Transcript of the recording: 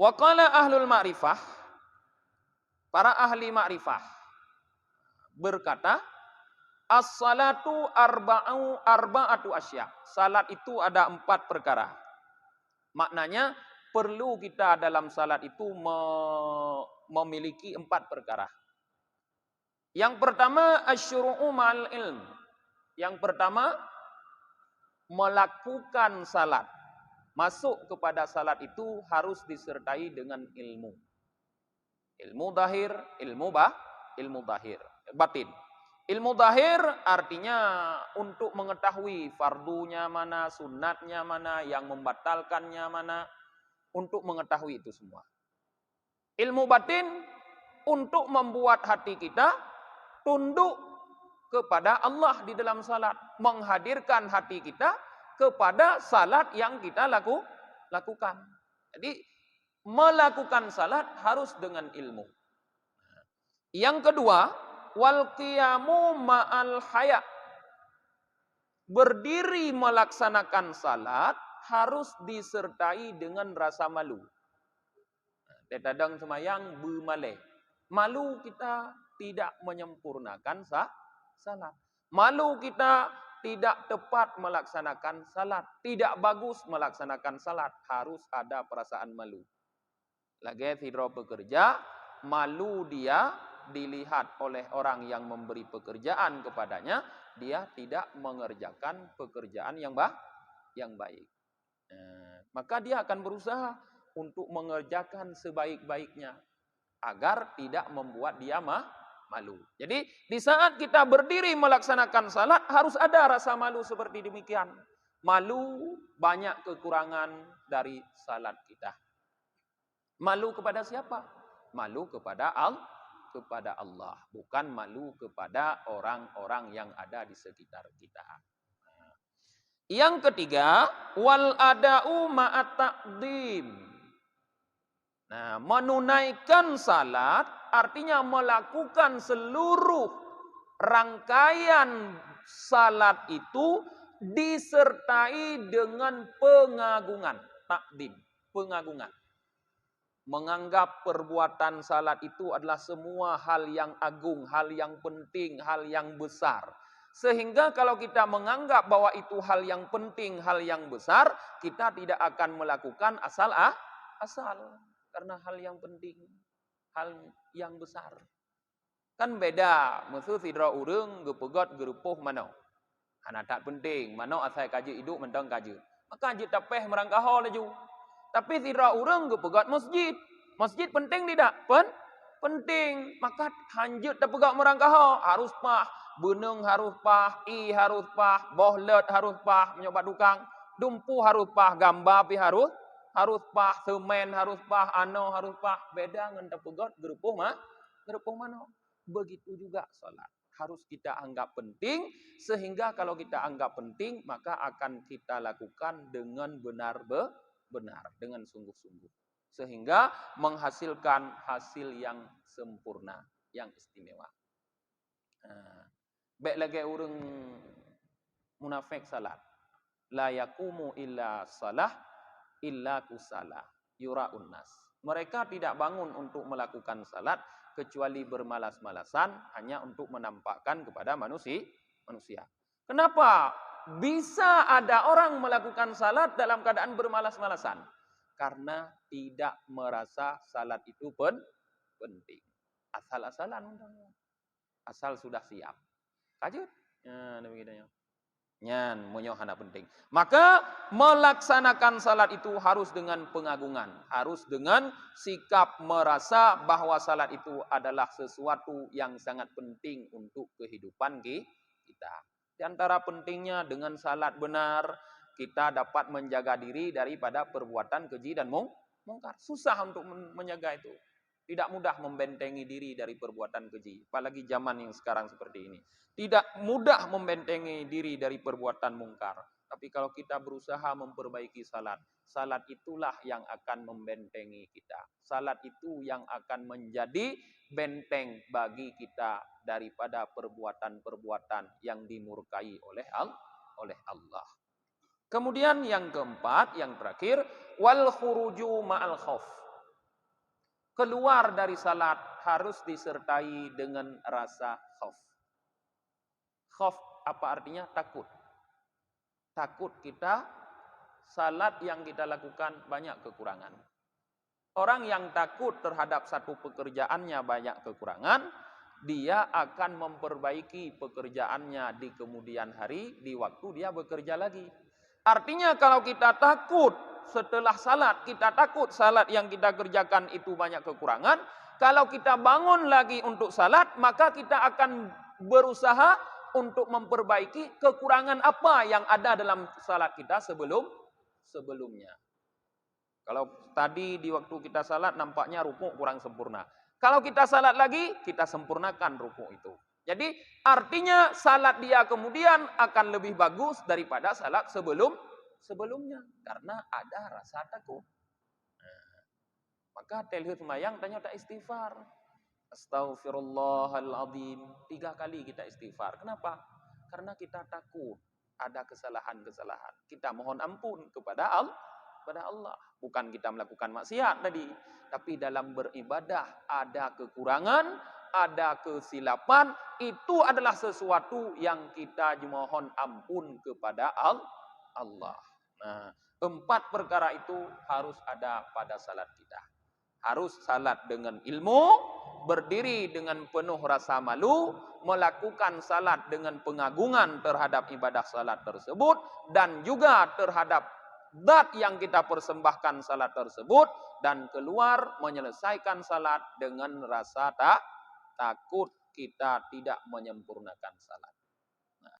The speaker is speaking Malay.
Wa qala ahlul ma'rifah, para ahli ma'rifah berkata, as-salatu arba'atu asya. Salat itu ada 4 perkara. Maknanya perlu kita dalam salat itu memiliki 4 perkara. Yang pertama asyru'u ma'al ilm. Yang pertama melakukan salat. Masuk kepada salat itu harus disertai dengan ilmu. Ilmu zahir, ilmu batin. Ilmu zahir artinya untuk mengetahui fardunya mana, sunatnya mana, yang membatalkannya mana, untuk mengetahui itu semua. Ilmu batin untuk membuat hati kita tunduk kepada Allah di dalam salat, menghadirkan hati kita kepada salat yang kita lakukan. Jadi melakukan salat harus dengan ilmu. Yang kedua, wal qiyamu ma'al haya. Berdiri melaksanakan salat harus disertai dengan rasa malu. Tetadang semayang bermaleh. Malu kita tidak menyempurnakan salat. Malu kita tidak tepat melaksanakan salat. Tidak bagus melaksanakan salat. Harus ada perasaan malu. Lagi tidak bekerja, malu dia dilihat oleh orang yang memberi pekerjaan kepadanya, dia tidak mengerjakan pekerjaan yang baik. Maka dia akan berusaha untuk mengerjakan sebaik-baiknya agar tidak membuat dia malu. Jadi di saat kita berdiri melaksanakan salat harus ada rasa malu seperti demikian. Malu banyak kekurangan dari salat kita. Malu kepada siapa? Malu kepada Allah, bukan malu kepada orang-orang yang ada di sekitar kita. Yang ketiga, wal ada'u ma'at taqdim. Nah, menunaikan salat artinya melakukan seluruh rangkaian salat itu disertai dengan pengagungan, takdim, pengagungan. Menganggap perbuatan salat itu adalah semua hal yang agung, hal yang penting, hal yang besar. Sehingga kalau kita menganggap bahwa itu hal yang penting, hal yang besar, kita tidak akan melakukan asal. Karena hal yang penting, hal yang besar. Kan beda, maksud sidra urang gepegot gerupuh mano. Anak tak penting, mano asal kaji hidup mentang kaji. Maka kaji tapeh merangkahol laju. Tapi tidak orang ke pegat masjid. Masjid penting tidak? Penting. Maka hanjut tak pegat merangkah. Harus pah. Beneng harus pah. I harus pah. Bohlet harus pah. Menyobat dukang. Dumpu harus pah. Gambar pi harus pah. Semen harus pah. Ano harus pah. Beda dengan tak pegat gerupuh mana. Begitu juga salat. Harus kita anggap penting. Sehingga kalau kita anggap penting. Maka akan kita lakukan dengan benar dengan sungguh-sungguh. Sehingga menghasilkan hasil yang sempurna, yang istimewa. Baik lagi orang munafik salat. La yakumu illa salah, illa kusala, yura'un nas. Mereka tidak bangun untuk melakukan salat, kecuali bermalas-malasan, hanya untuk menampakkan kepada manusia. Kenapa? Bisa ada orang melakukan salat dalam keadaan bermalas-malasan. Karena tidak merasa salat itu penting. Asal-asalan. Asal sudah siap. Kajut. Ya, demikiannya. Nyan, menyohana penting. Maka melaksanakan salat itu harus dengan pengagungan. Harus dengan sikap merasa bahwa salat itu adalah sesuatu yang sangat penting untuk kehidupan kita. Di antara pentingnya dengan salat benar, kita dapat menjaga diri daripada perbuatan keji dan mungkar. Susah untuk menjaga itu. Tidak mudah membentengi diri dari perbuatan keji. Apalagi zaman yang sekarang seperti ini. Tidak mudah membentengi diri dari perbuatan mungkar. Tapi kalau kita berusaha memperbaiki salat, salat itulah yang akan membentengi kita. Salat itu yang akan menjadi benteng bagi kita daripada perbuatan-perbuatan yang dimurkai oleh Allah. Kemudian yang keempat, yang terakhir, wal khuruju ma'al khauf. Keluar dari salat harus disertai dengan rasa khauf. Khauf apa artinya? Takut. Takut kita salat yang kita lakukan banyak kekurangan. Orang yang takut terhadap satu pekerjaannya banyak kekurangan, dia akan memperbaiki pekerjaannya di kemudian hari, di waktu dia bekerja lagi. Artinya kalau kita takut setelah salat, kita takut salat yang kita kerjakan itu banyak kekurangan, kalau kita bangun lagi untuk salat, maka kita akan berusaha untuk memperbaiki kekurangan apa yang ada dalam salat kita sebelumnya. Kalau tadi di waktu kita salat nampaknya rukuk kurang sempurna. Kalau kita salat lagi, kita sempurnakan rukuk itu. Jadi artinya salat dia kemudian akan lebih bagus daripada salat sebelumnya. Karena ada rasa takut. Nah, maka telhut sembahyang tanya tak istighfar. Astaghfirullahaladzim. 3 kali kita istighfar. Kenapa? Karena kita takut ada kesalahan-kesalahan. Kita mohon ampun kepada Allah. Bukan kita melakukan maksiat tadi. Tapi dalam beribadah ada kekurangan, ada kesilapan. Itu adalah sesuatu yang kita mohon ampun kepada Allah. Nah, 4 perkara itu harus ada pada salat kita. Harus salat dengan ilmu, berdiri dengan penuh rasa malu, melakukan salat dengan pengagungan terhadap ibadah salat tersebut, dan juga terhadap zat yang kita persembahkan salat tersebut, dan keluar menyelesaikan salat dengan rasa takut kita tidak menyempurnakan salat. Nah.